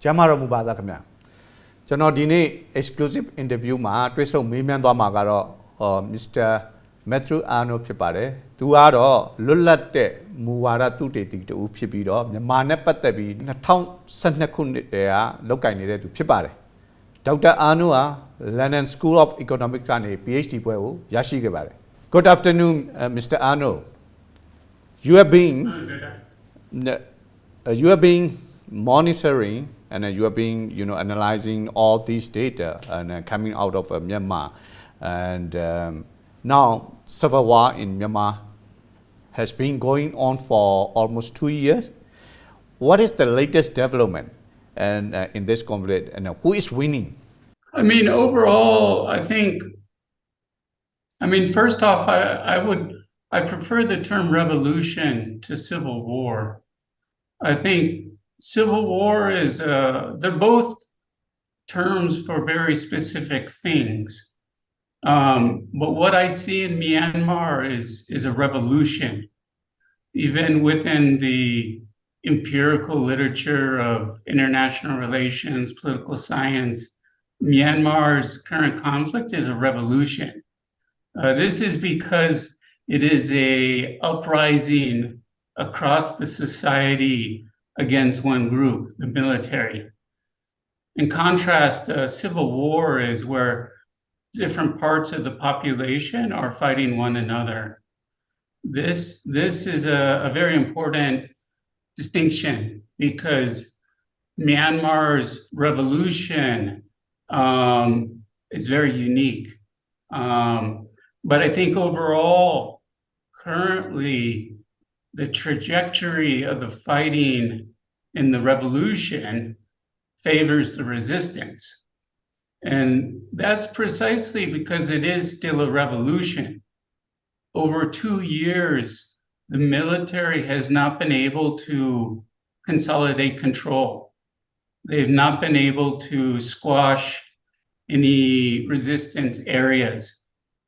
Jamaro Mubada Kamya. Chano Dini exclusive interview ma, Twiso Mimian Magaro, Mr. Metro Ano Pipare, Tuaro, Lulate, Muara Tuti to Upipiro, the Manepatabi, the town Sanakundea, Locaine to Pipare. Dr. Anua, London School of Economics and a PhD, Yashi Gabare. Good afternoon, Mr. Ano. You have been monitoring and you have been, analyzing all these data and coming out of Myanmar. And now, civil war in Myanmar has been going on for almost 2 years. What is the latest development and in this conflict, and who is winning? I mean, overall, first off, I prefer the term revolution to civil war. I think civil war is, they're both terms for very specific things. But what I see in Myanmar is a revolution. Even within the empirical literature of international relations, political science, Myanmar's current conflict is a revolution. This is because it is an uprising across the society against one group, the military. In contrast, civil war is where different parts of the population are fighting one another. This is a very important distinction because Myanmar's revolution is very unique. But I think overall, currently, the trajectory of the fighting in the revolution favors the resistance. And that's precisely because it is still a revolution. Over 2 years, the military has not been able to consolidate control. They've not been able to squash any resistance areas.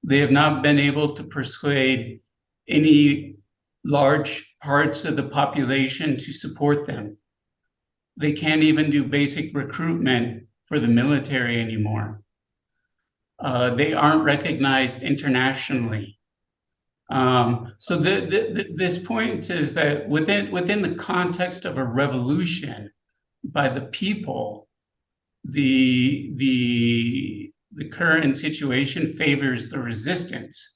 They have not been able to persuade any large parts of the population to support them. They can't even do basic recruitment for the military anymore. They aren't recognized internationally. So this point is that within the context of a revolution by the people, the current situation favors the resistance.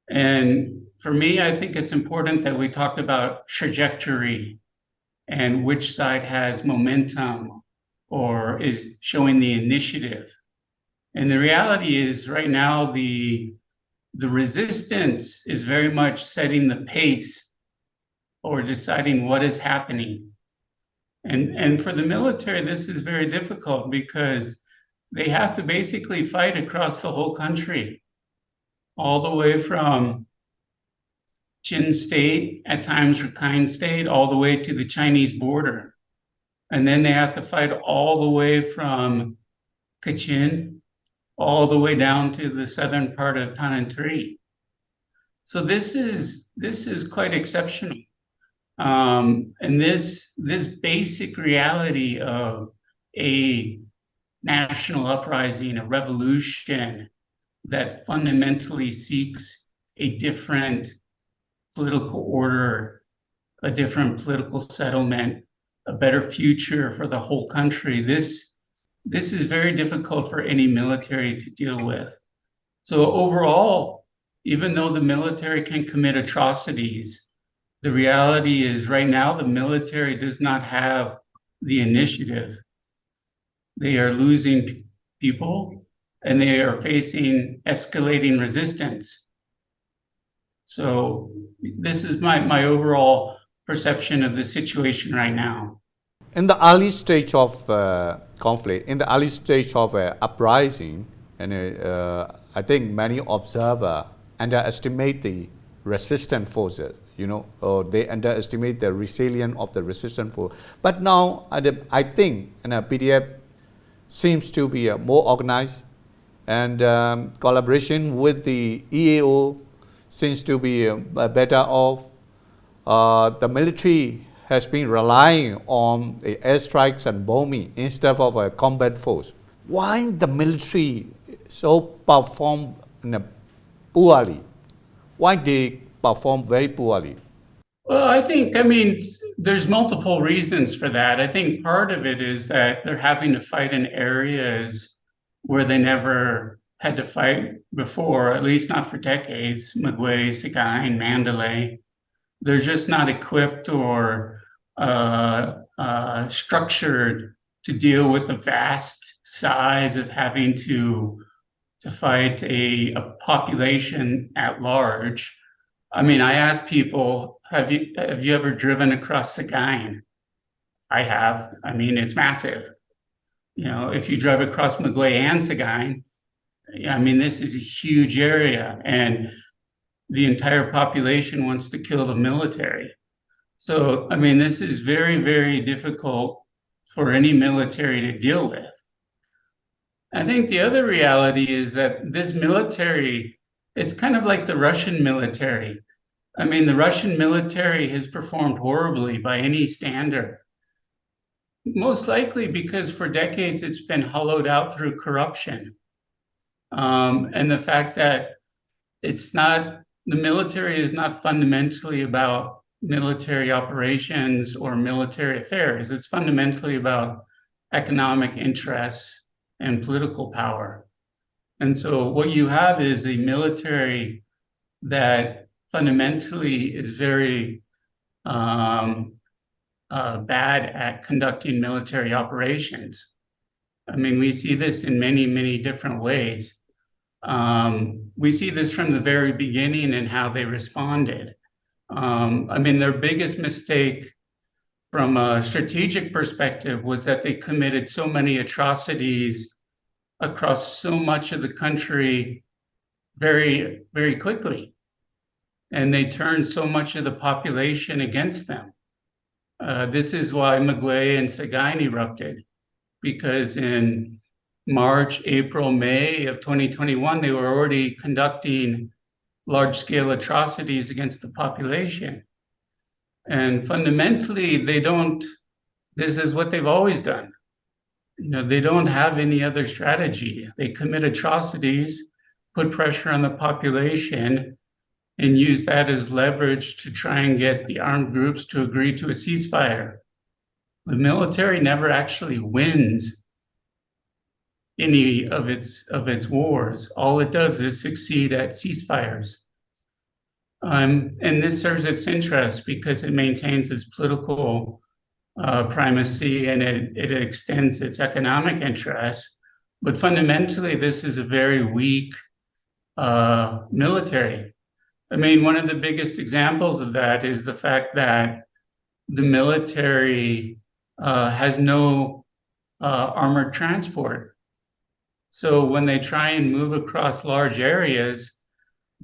And for me, I think it's important that we talk about trajectory and which side has momentum or is showing the initiative. And the reality is right now, the resistance is very much setting the pace or deciding what is happening. And for the military, this is very difficult because they have to basically fight across the whole country, all the way from Chin State, at times Rakhine State, all the way to the Chinese border. And then they have to fight all the way from Kachin, all the way down to the southern part of Tanantri. So this is quite exceptional. And this basic reality of a national uprising, a revolution that fundamentally seeks a different political order, a different political settlement, a better future for the whole country. This is very difficult for any military to deal with. So overall, even though the military can commit atrocities, the reality is right now the military does not have the initiative. They are losing people and they are facing escalating resistance. So this is my overall perception of the situation right now. In the early stage of conflict, in the early stage of uprising, and I think many observers underestimate the resistant forces, or they underestimate the resilience of the resistant force. But now I think PDF seems to be more organized, and collaboration with the EAO seems to be better off. The military has been relying on the airstrikes and bombing instead of a combat force. Why the military so perform poorly? Why they perform very poorly? Well, I mean, there's multiple reasons for that. I think part of it is that they're having to fight in areas where they never had to fight before, at least not for decades. Magway, Sagaing, Mandalay. They're just not equipped or structured to deal with the vast size of having to fight a population at large. I mean, I ask people, have you ever driven across Sagaing? I have. I mean, it's massive. You know, if you drive across Magway and Sagaing, I mean, this is a huge area, and the entire population wants to kill the military. So, I mean, this is very, very difficult for any military to deal with. I think the other reality is that this military, it's kind of like the Russian military. I mean, the Russian military has performed horribly by any standard, most likely because for decades it's been hollowed out through corruption. And the fact that the military is not fundamentally about military operations or military affairs. It's fundamentally about economic interests and political power. And so what you have is a military that fundamentally is very bad at conducting military operations. I mean, we see this in many, many different ways. We see this from the very beginning and how they responded. I mean, their biggest mistake from a strategic perspective was that they committed so many atrocities across so much of the country very, very quickly. And they turned so much of the population against them. This is why Magway and Sagaing erupted, because in March, April, May of 2021, they were already conducting large-scale atrocities against the population. And fundamentally, this is what they've always done. You know, they don't have any other strategy. They commit atrocities, put pressure on the population, and use that as leverage to try and get the armed groups to agree to a ceasefire. The military never actually wins any of its wars. All it does is succeed at ceasefires. And this serves its interest because it maintains its political primacy and it extends its economic interests. But fundamentally, this is a very weak military. I mean, one of the biggest examples of that is the fact that the military has no armored transport. So when they try and move across large areas,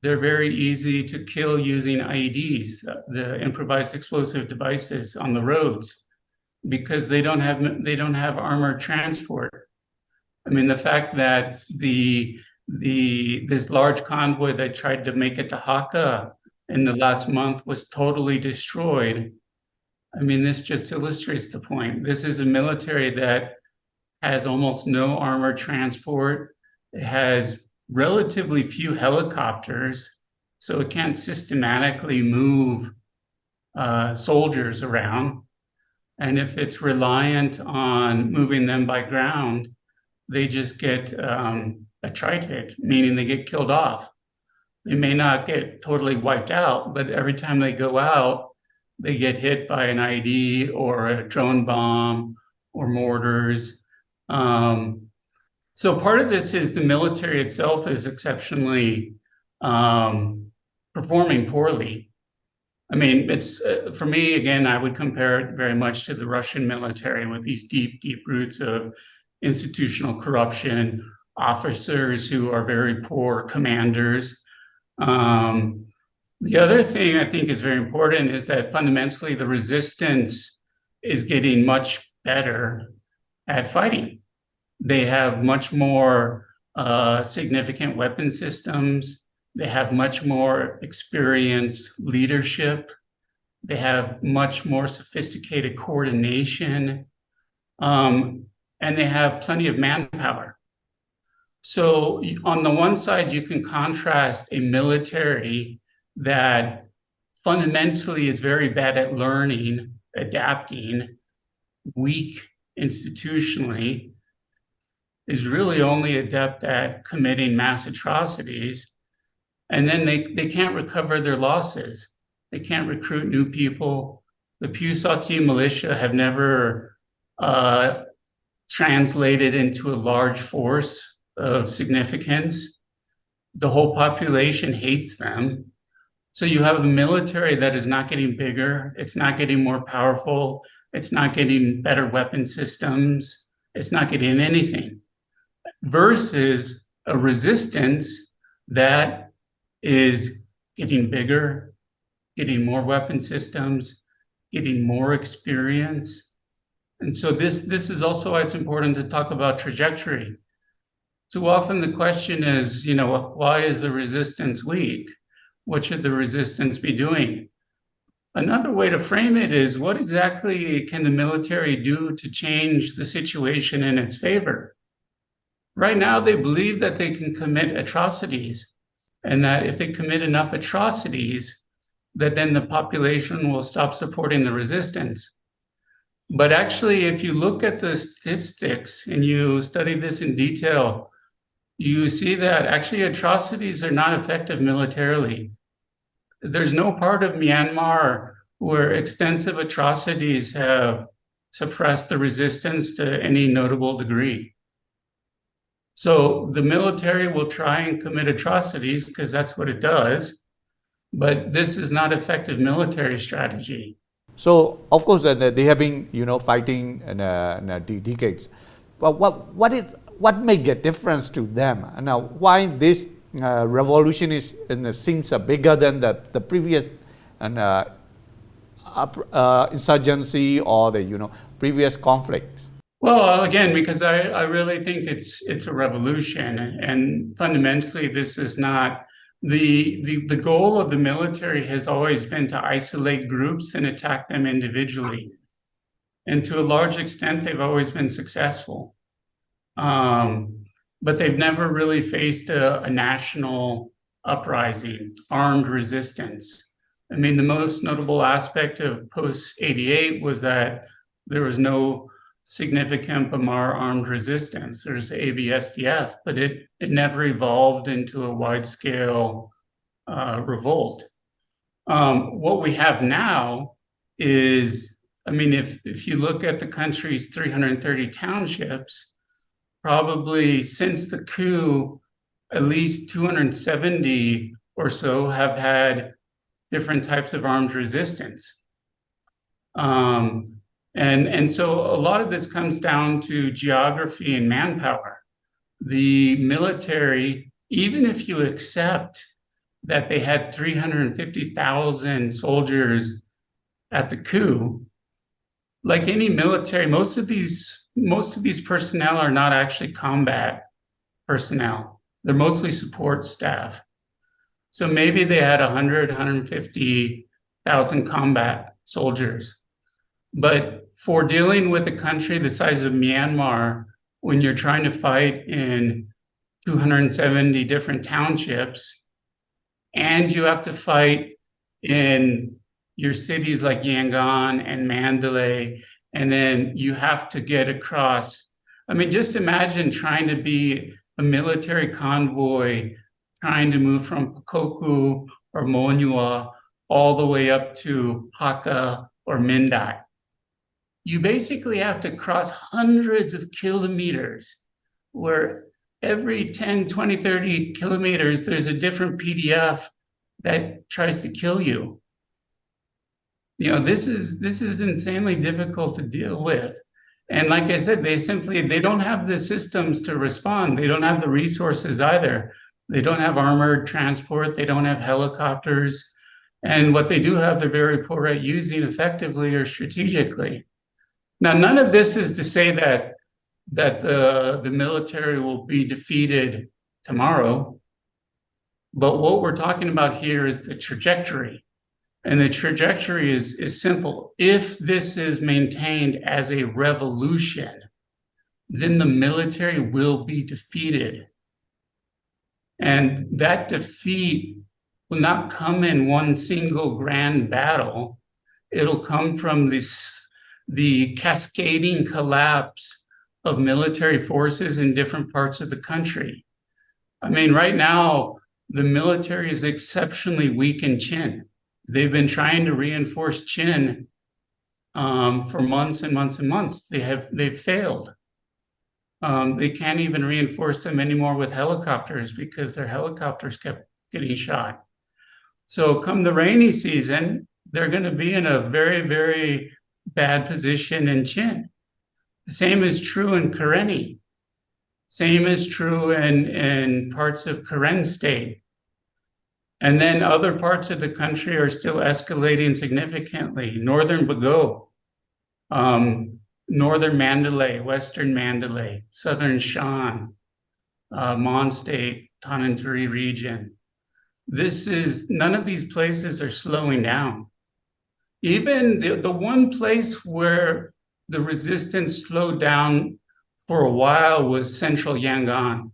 they're very easy to kill using IEDs, the improvised explosive devices on the roads, because they don't have armored transport. I mean, the fact that this large convoy that tried to make it to Hakka in the last month was totally destroyed. I mean, this just illustrates the point. This is a military that has almost no armored transport. It has relatively few helicopters, so it can't systematically move soldiers around. And if it's reliant on moving them by ground, they just get attrited, meaning they get killed off. They may not get totally wiped out, but every time they go out, they get hit by an IED or a drone bomb or mortars. So part of this is the military itself is exceptionally performing poorly. I mean, it's for me, again, I would compare it very much to the Russian military with these deep, deep roots of institutional corruption, officers who are very poor commanders. The other thing I think is very important is that fundamentally the resistance is getting much better at fighting. They have much more significant weapon systems. They have much more experienced leadership. They have much more sophisticated coordination, and they have plenty of manpower. So on the one side, you can contrast a military that fundamentally is very bad at learning, adapting, weak institutionally, is really only adept at committing mass atrocities. And then they can't recover their losses. They can't recruit new people. The Puisati militia have never translated into a large force of significance. The whole population hates them. So you have a military that is not getting bigger. It's not getting more powerful. It's not getting better weapon systems. It's not getting anything. Versus a resistance that is getting bigger, getting more weapon systems, getting more experience. And so this is also why it's important to talk about trajectory. Too often the question is, why is the resistance weak? What should the resistance be doing? Another way to frame it is, what exactly can the military do to change the situation in its favor? Right now, they believe that they can commit atrocities, and that if they commit enough atrocities, that then the population will stop supporting the resistance. But actually, if you look at the statistics and you study this in detail, you see that actually atrocities are not effective militarily. There's no part of Myanmar where extensive atrocities have suppressed the resistance to any notable degree. So the military will try and commit atrocities because that's what it does, but this is not effective military strategy. So of course they have been fighting in decades, but what make a difference to them? Now why this revolution seems bigger than the previous insurgency or the previous conflict? Well, again, because I really think it's a revolution, and fundamentally this is not the goal of the military has always been to isolate groups and attack them individually, and to a large extent they've always been successful, but they've never really faced a national uprising, armed resistance. I mean, the most notable aspect of post-88 was that there was no significant Bamar armed resistance. There's ABSDF, but it never evolved into a wide-scale revolt. What we have now is, I mean, if you look at the country's 330 townships, probably since the coup, at least 270 or so have had different types of armed resistance. And so a lot of this comes down to geography and manpower. The military, even if you accept that they had 350,000 soldiers at the coup, like any military, most of these personnel are not actually combat personnel. They're mostly support staff. So maybe they had 150,000 combat soldiers. But for dealing with a country the size of Myanmar, when you're trying to fight in 270 different townships, and you have to fight in your cities like Yangon and Mandalay, and then you have to get across. I mean, just imagine trying to be a military convoy, trying to move from Koku or Monua all the way up to Hakka or Mindai. You basically have to cross hundreds of kilometers, where every 10, 20, 30 kilometers, there's a different PDF that tries to kill you. This is insanely difficult to deal with. And like I said, they don't have the systems to respond. They don't have the resources either. They don't have armored transport. They don't have helicopters. And what they do have, they're very poor at using effectively or strategically. Now, none of this is to say that the military will be defeated tomorrow, but what we're talking about here is the trajectory. And the trajectory is simple. If this is maintained as a revolution, then the military will be defeated. And that defeat will not come in one single grand battle. It'll come from the cascading collapse of military forces in different parts of the country. I mean, right now, the military is exceptionally weak in Chin. They've been trying to reinforce Chin for months and months and months. They've failed. They can't even reinforce them anymore with helicopters because their helicopters kept getting shot. So come the rainy season, they're going to be in a very, very bad position in Chin. The same is true in Karenni. Same is true in parts of Karen State. And then other parts of the country are still escalating significantly. Northern Bago, Northern Mandalay, Western Mandalay, Southern Shan, Mon State, Tananturi region. None of these places are slowing down. Even the one place where the resistance slowed down for a while was central Yangon.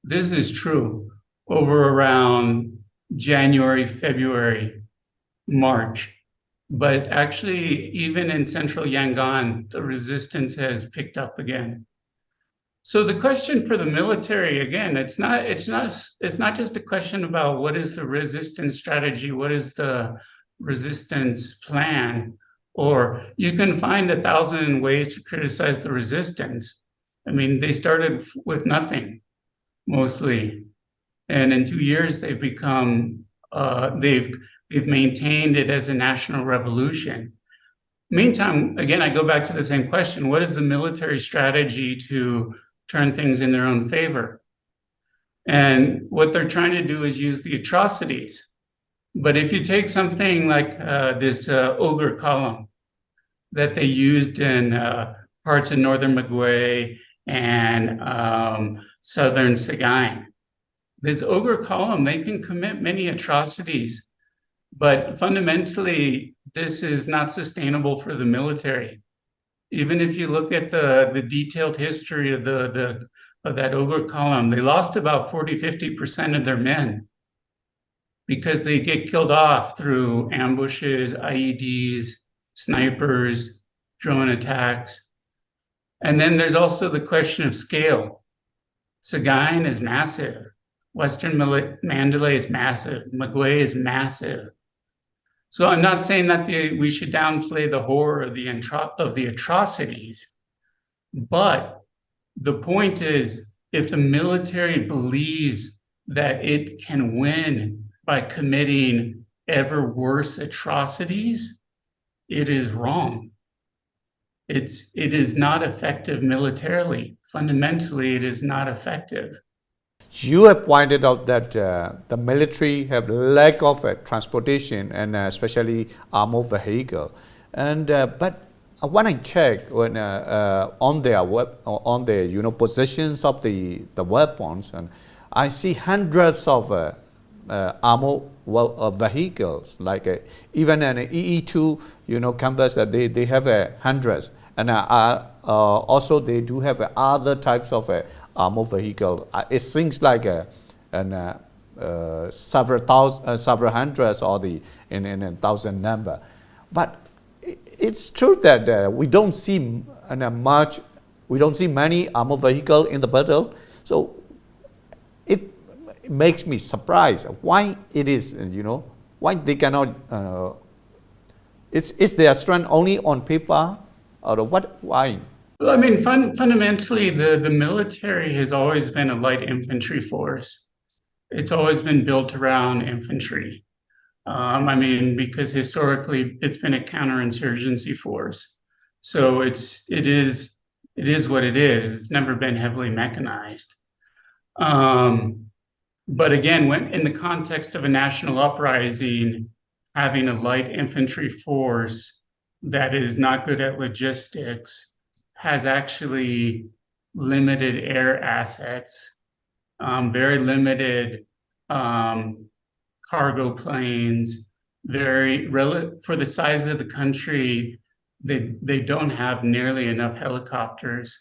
This is true over around January, February, March. But actually, even in central Yangon, the resistance has picked up again. So the question for the military, again, it's not just a question about what is the resistance strategy, what is the resistance plan, or you can find 1,000 ways to criticize the resistance. I mean, they started with nothing, mostly. And in 2 years, they've become, they've maintained it as a national revolution. Meantime, again, I go back to the same question. What is the military strategy to turn things in their own favor? And what they're trying to do is use the atrocities. But if you take something like this ogre column that they used in parts of northern Magway and southern Sagaing, this ogre column, they can commit many atrocities, but fundamentally, this is not sustainable for the military. Even if you look at the detailed history of that ogre column, they lost about 40–50% of their men because they get killed off through ambushes, IEDs, snipers, drone attacks. And then there's also the question of scale. Sagaing is massive. Western Mandalay is massive. Magway is massive. So I'm not saying that we should downplay the horror of the atrocities, but the point is, if the military believes that it can win by committing ever worse atrocities, it is wrong. It is not effective militarily. Fundamentally, it is not effective. You have pointed out that the military have lack of transportation and especially armored vehicle, and but when I check on their positions of the weapons, and I see hundreds of armored vehicles, like even an EE2 canvas that they have hundreds, and also they do have other types of armored vehicle. It seems like several hundreds or in a thousand number, but it's true that we don't see many armored vehicle in the battle. So it makes me surprised why it is, why they cannot. Is their strength only on paper, or what? Why? Well, I mean, fundamentally, the military has always been a light infantry force. It's always been built around infantry. I mean, because historically, it's been a counterinsurgency force. So it is what it is. It's never been heavily mechanized. But again, when in the context of a national uprising, having a light infantry force that is not good at logistics has actually limited air assets, very limited cargo planes, for the size of the country, they don't have nearly enough helicopters.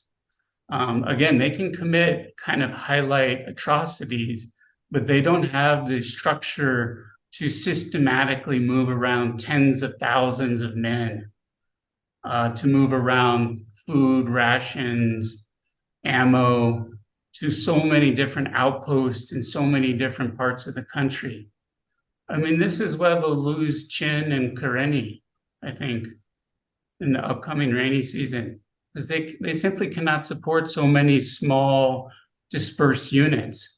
Again, they can commit kind of highlight atrocities, but they don't have the structure to systematically move around tens of thousands of men, to move around food rations, ammo, to so many different outposts in so many different parts of the country. I mean, this is why they'll lose Chin and Karenni, I think, in the upcoming rainy season, because they simply cannot support so many small dispersed units.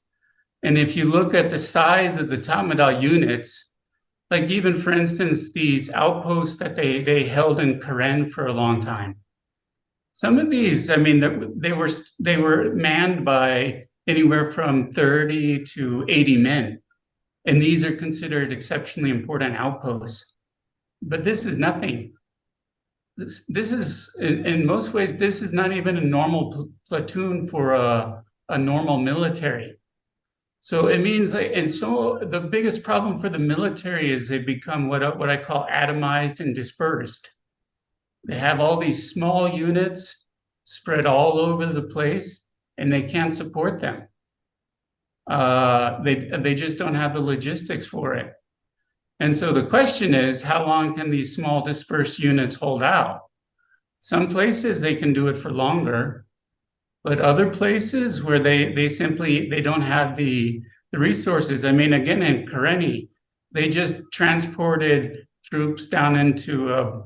And if you look at the size of the Tamada units, like even for instance, these outposts that they held in Karen for a long time, some of these, I mean, they were manned by anywhere from 30 to 80 men. And these are considered exceptionally important outposts. But this is nothing. This is, in most ways, this is not even a normal platoon for a normal military. So it means, like, and so the biggest problem for the military is they become what I call atomized and dispersed. They have all these small units spread all over the place, and they can't support them. They just don't have the logistics for it. And so the question is, how long can these small dispersed units hold out? Some places they can do it for longer, but other places where they simply don't have the resources. I mean, again, in Karenni, they just transported troops down into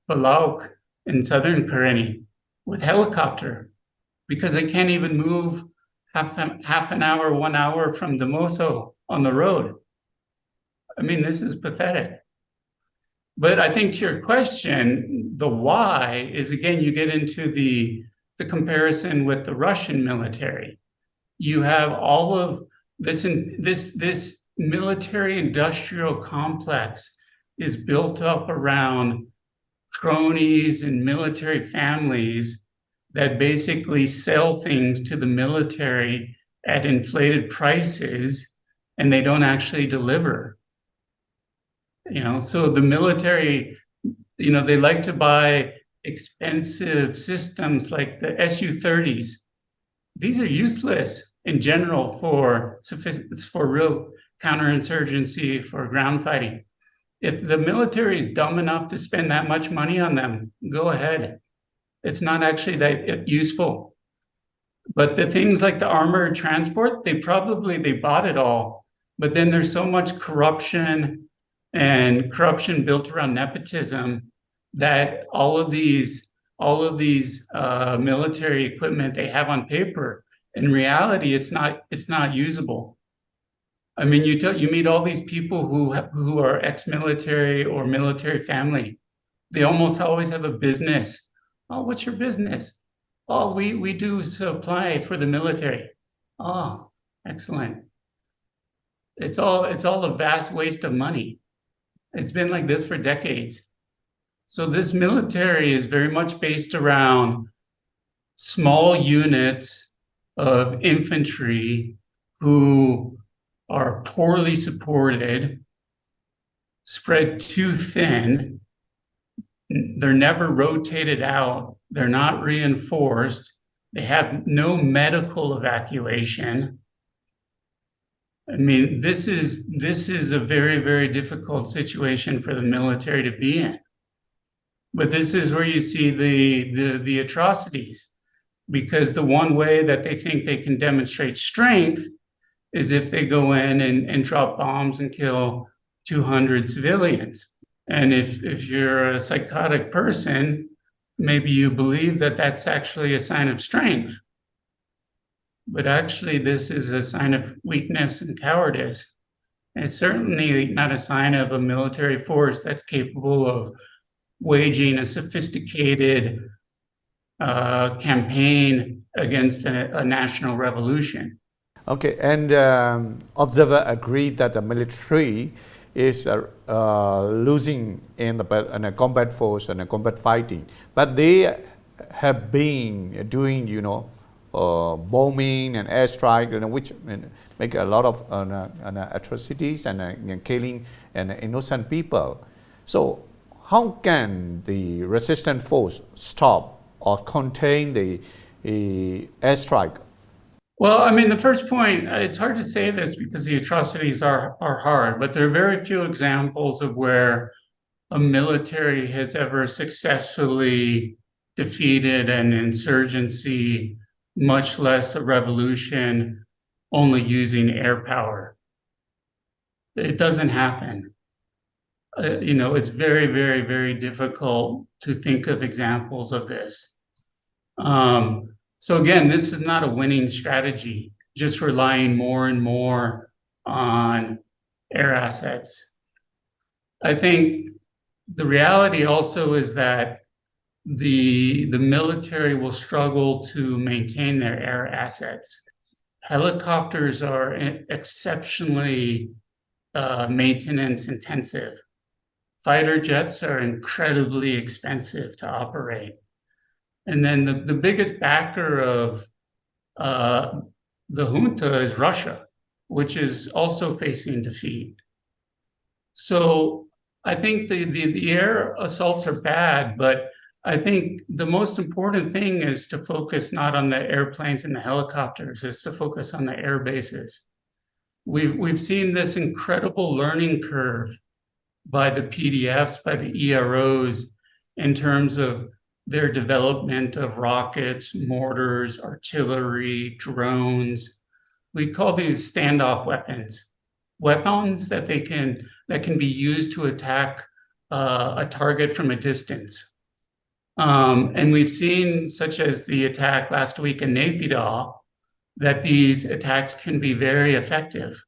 Balauk in southern Karenni with helicopter because they can't even move half an hour, 1 hour from Damoso on the road. I mean, this is pathetic. But I think to your question, the why is, again, you get into the comparison with the Russian military. You have all of this military industrial complex is built up around cronies and military families that basically sell things to the military at inflated prices, and they don't actually deliver. So the military, they like to buy expensive systems like the Su-30s. These are useless in general for real counterinsurgency, for ground fighting. If the military is dumb enough to spend that much money on them, go ahead. It's not actually that useful. But the things like the armored transport, they bought it all. But then there's so much corruption built around nepotism that all of these military equipment they have on paper, in reality, it's not usable. I mean, you meet all these people who are ex-military or military family. They almost always have a business. Oh, what's your business? Oh, we do supply for the military. Oh, excellent. It's all a vast waste of money. It's been like this for decades. So this military is very much based around small units of infantry who are poorly supported, spread too thin. They're never rotated out. They're not reinforced. They have no medical evacuation. I mean, this is a very, very difficult situation for the military to be in. But this is where you see the atrocities, because the one way that they think they can demonstrate strength is if they go in and drop bombs and kill 200 civilians. And if you're a psychotic person, maybe you believe that that's actually a sign of strength. But actually, this is a sign of weakness and cowardice. And it's certainly not a sign of a military force that's capable of waging a sophisticated campaign against a national revolution. Okay, and observer agreed that the military is losing in a combat force and a combat fighting, but they have been doing, bombing and airstrike, which make a lot of atrocities and killing and innocent people. So how can the resistance force stop or contain the airstrike? Well, I mean, the first point, it's hard to say this because the atrocities are hard, but there are very few examples of where a military has ever successfully defeated an insurgency, much less a revolution, only using air power. It doesn't happen. It's very, very, very difficult to think of examples of this. So again, this is not a winning strategy, just relying more and more on air assets. I think the reality also is that the military will struggle to maintain their air assets. Helicopters are exceptionally maintenance intensive. Fighter jets are incredibly expensive to operate. And then the biggest backer of the junta is Russia, which is also facing defeat. So I think the air assaults are bad, but I think the most important thing is to focus not on the airplanes and the helicopters, is to focus on the air bases. We've seen this incredible learning curve by the PDFs, by the EROs, in terms of their development of rockets, mortars, artillery, drones. We call these standoff weapons, weapons that can be used to attack a target from a distance. And we've seen, such as the attack last week in Naypyidaw, that these attacks can be very effective.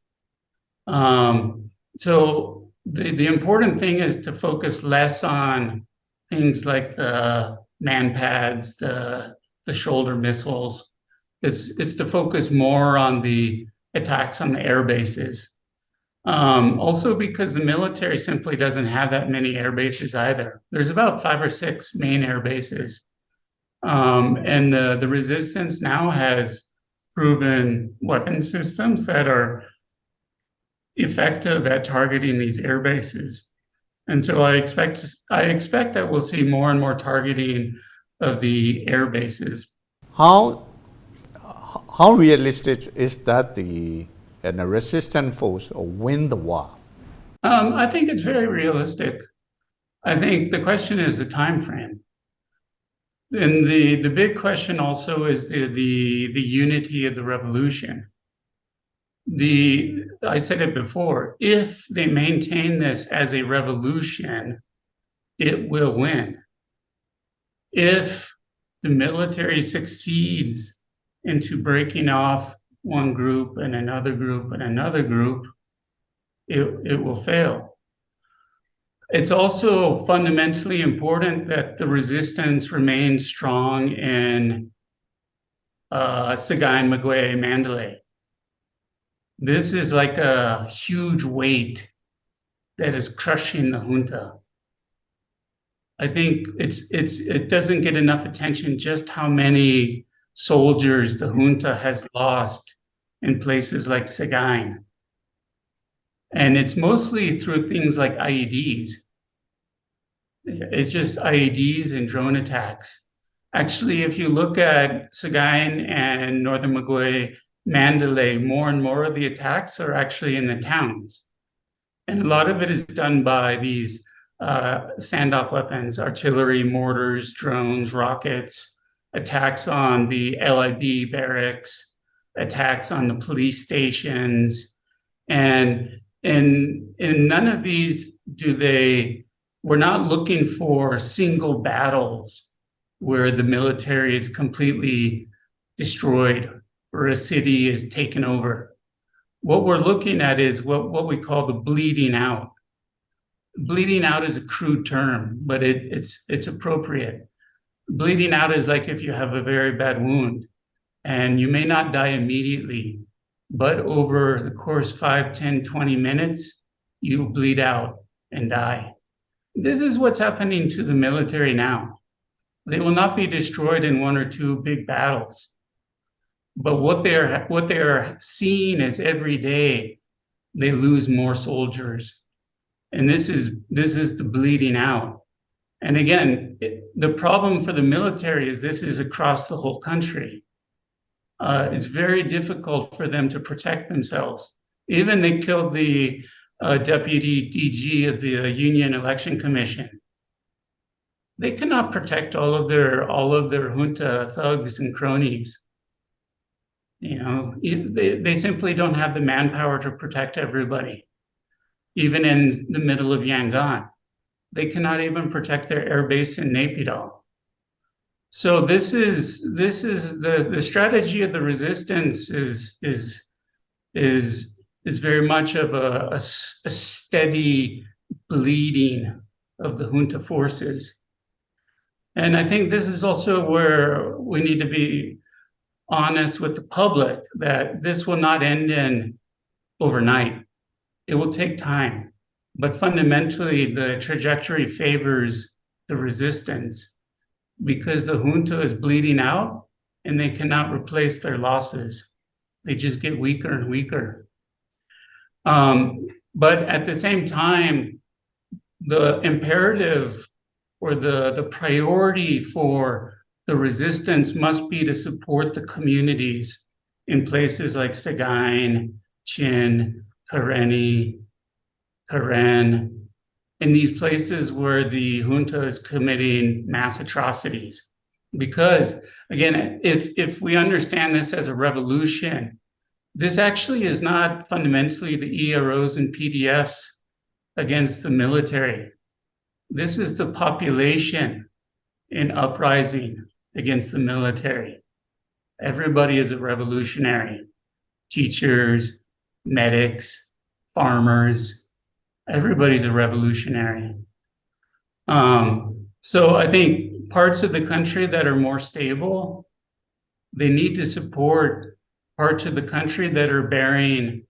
So the important thing is to focus less on things like the man pads, the shoulder missiles. It's to focus more on the attacks on the air bases. Also because the military simply doesn't have that many air bases either. There's about 5 or 6 main air bases. And the resistance now has proven weapon systems that are effective at targeting these air bases. And so I expect that we'll see more and more targeting of the air bases. How realistic is that the resistance force will win the war? I think it's very realistic. I think the question is the time frame. And the big question also is the unity of the revolution. I said it before, if they maintain this as a revolution, it will win. If the military succeeds into breaking off one group and another group and another group, it will fail. It's also fundamentally important that the resistance remains strong in Sagaing, Maguey, Mandalay. This is like a huge weight that is crushing the junta. I think it doesn't get enough attention just how many soldiers the junta has lost in places like Sagaing. And it's mostly through things like IEDs. It's just IEDs and drone attacks. Actually, if you look at Sagaing and Northern Maguey, Mandalay, more and more of the attacks are actually in the towns. And a lot of it is done by these standoff weapons, artillery, mortars, drones, rockets, attacks on the LIB barracks, attacks on the police stations. And in none of these we're not looking for single battles where the military is completely destroyed or a city is taken over. What we're looking at is what we call the bleeding out. Bleeding out is a crude term, but it's appropriate. Bleeding out is like if you have a very bad wound and you may not die immediately, but over the course 5, 10, 20 minutes, you bleed out and die. This is what's happening to the military now. They will not be destroyed in 1 or 2 big battles. But what they're seeing is every day they lose more soldiers, and this is the bleeding out. And again, the problem for the military is this is across the whole country. It's very difficult for them to protect themselves. Even they killed the deputy DG of the Union Election Commission. They cannot protect all of their junta thugs and cronies. You know, they simply don't have the manpower to protect everybody. Even in the middle of Yangon, they cannot even protect their air base in Naypyidaw. So this is the strategy of the resistance is very much of a steady bleeding of the junta forces. And I think this is also where we need to be honest with the public that this will not end in overnight. It will take time, but fundamentally the trajectory favors the resistance because the junta is bleeding out and they cannot replace their losses. They just get weaker and weaker. But at the same time, the imperative or the priority for the resistance must be to support the communities in places like Sagaing, Chin, Karenni, Karen, in these places where the junta is committing mass atrocities. Because again, if we understand this as a revolution, this actually is not fundamentally the EROs and PDFs against the military. This is the population in uprising against the military. Everybody is a revolutionary. Teachers, medics, farmers, everybody's a revolutionary. So I think parts of the country that are more stable, they need to support parts of the country that are bearing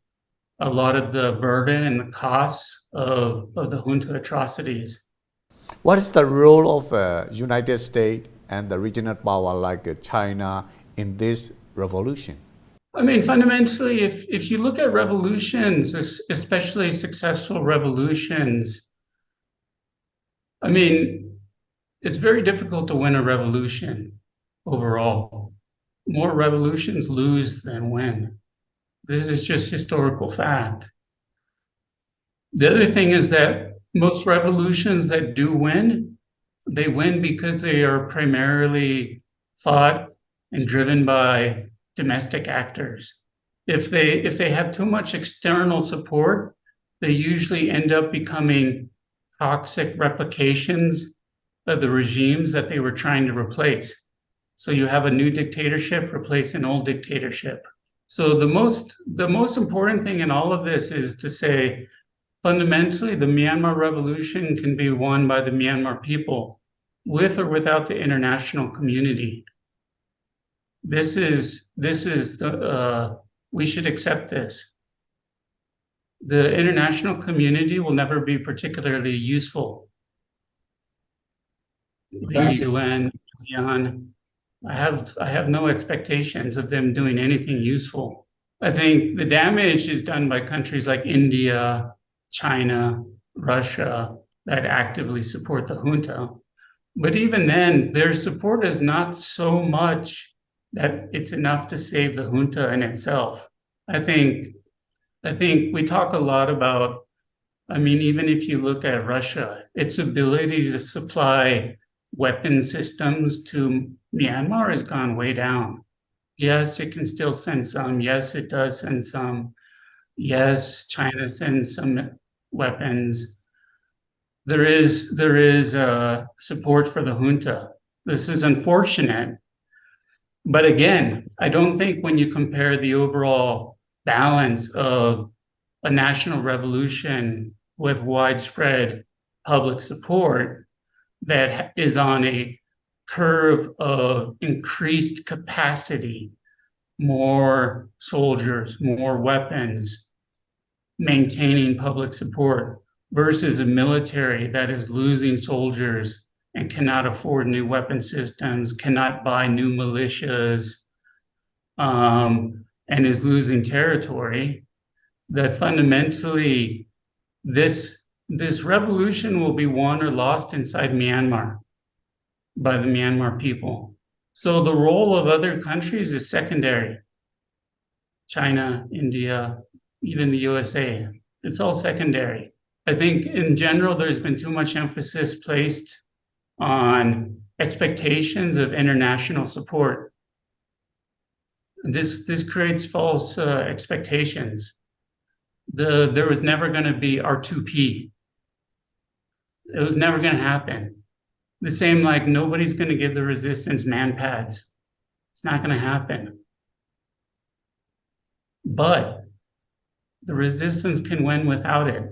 a lot of the burden and the costs of the junta atrocities. What is the role of United States and the regional power like China in this revolution? I mean, fundamentally, if you look at revolutions, especially successful revolutions, I mean, it's very difficult to win a revolution overall. More revolutions lose than win. This is just historical fact. The other thing is that most revolutions that do win, they win because they are primarily fought and driven by domestic actors. If they have too much external support, they usually end up becoming toxic replications of the regimes that they were trying to replace. So you have a new dictatorship replace an old dictatorship. So the most important thing in all of this is to say, fundamentally, the Myanmar revolution can be won by the Myanmar people, with or without the international community. This is we should accept this. The international community will never be particularly useful. The UN, ASEAN, I have no expectations of them doing anything useful. I think the damage is done by countries like India, China, Russia, that actively support the junta. But even then, their support is not so much that it's enough to save the junta in itself. I think we talk a lot about, I mean, even if you look at Russia, its ability to supply weapon systems to Myanmar has gone way down. Yes, it can still send some. Yes, it does send some. Yes, China sends some weapons. There is support for the junta. This is unfortunate. But again, I don't think when you compare the overall balance of a national revolution with widespread public support that is on a curve of increased capacity, more soldiers, more weapons, maintaining public support, versus a military that is losing soldiers and cannot afford new weapon systems, cannot buy new militias, and is losing territory, that fundamentally this revolution will be won or lost inside Myanmar by the Myanmar people. So the role of other countries is secondary. China, India, even the USA, it's all secondary. I think in general, there's been too much emphasis placed on expectations of international support. This creates false expectations. There was never going to be R2P. It was never going to happen. The same like nobody's going to give the resistance man pads. It's not going to happen. But the resistance can win without it.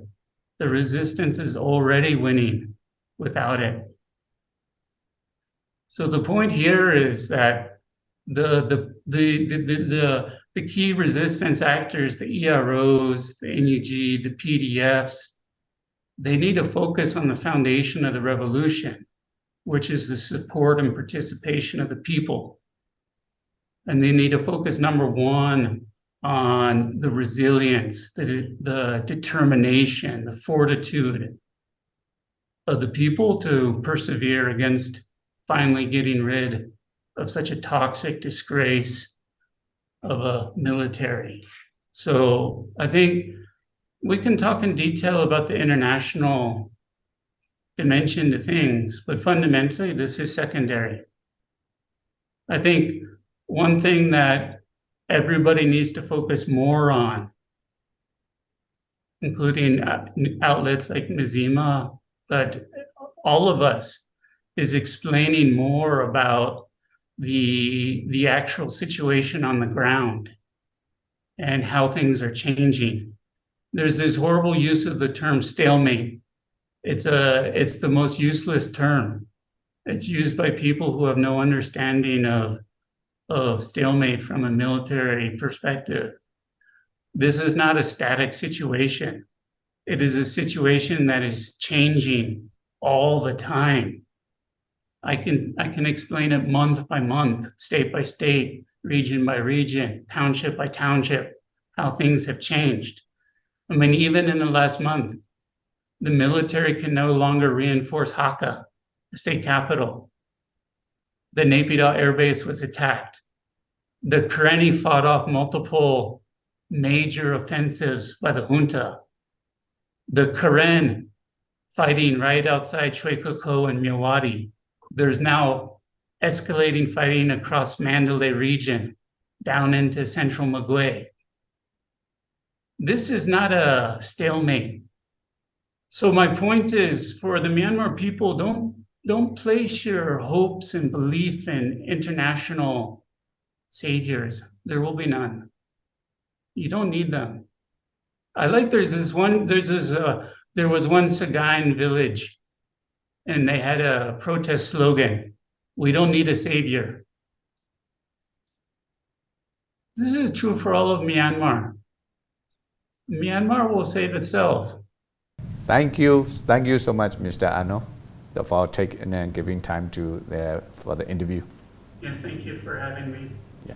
The resistance is already winning without it. So the point here is that the key resistance actors, the EROs, the NUG, the PDFs, they need to focus on the foundation of the revolution, which is the support and participation of the people. And they need to focus, number one, on the resilience, the determination, the fortitude of the people to persevere against finally getting rid of such a toxic disgrace of a military. So I think we can talk in detail about the international dimension to things, but fundamentally, this is secondary. I think one thing that everybody needs to focus more on, including outlets like Mizzima, but all of us, is explaining more about the actual situation on the ground and how things are changing. There's this horrible use of the term stalemate. It's the most useless term. It's used by people who have no understanding of stalemate from a military perspective. This is not a static situation. It is a situation that is changing all the time. I can explain it month by month, state by state, region by region, township by township, how things have changed. I mean, even in the last month, the military can no longer reinforce Hakka, the state capital. The Naypyidaw Air Base was attacked. The Karenni fought off multiple major offensives by the junta. The Karen fighting right outside Chuekoko and Mewati. There's now escalating fighting across Mandalay region down into central Magwe. This is not a stalemate. So my point is, for the Myanmar people, don't place your hopes and belief in international saviors. There will be none. You don't need them. There was one Sagain village, and they had a protest slogan: "We don't need a savior." This is true for all of Myanmar. Myanmar will save itself. Thank you so much, Mr. Ano, for taking and giving time for the interview. Yes, thank you for having me. Yeah.